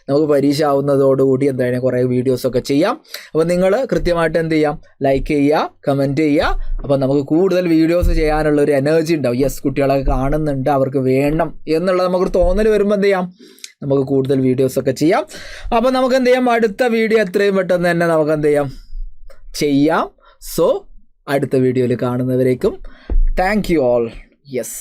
നമുക്ക് പരീക്ഷ ആവുന്നതോടുകൂടി എന്തായാലും കുറേ വീഡിയോസൊക്കെ ചെയ്യാം. അപ്പോൾ നിങ്ങൾ കൃത്യമായിട്ട് എന്ത് ചെയ്യാം, ലൈക്ക് ചെയ്യുക, കമൻറ്റ് ചെയ്യുക. അപ്പോൾ നമുക്ക് കൂടുതൽ വീഡിയോസ് ചെയ്യാനുള്ളൊരു എനർജി ഉണ്ടാവും. യെസ്, കുട്ടികളൊക്കെ കാണുന്നുണ്ട്, അവർക്ക് വേണം എന്നുള്ളത് നമുക്കൊരു തോന്നൽ വരുമ്പോൾ എന്ത് ചെയ്യാം, നമുക്ക് കൂടുതൽ വീഡിയോസൊക്കെ ചെയ്യാം. അപ്പോൾ നമുക്ക് എന്ത് ചെയ്യാം, അടുത്ത വീഡിയോ എത്രയും പെട്ടെന്ന് തന്നെ നമുക്ക് എന്ത് ചെയ്യാം. സോ അടുത്ത വീഡിയോയിൽ കാണുന്നവരേക്കും താങ്ക് യു ഓൾ. യെസ്.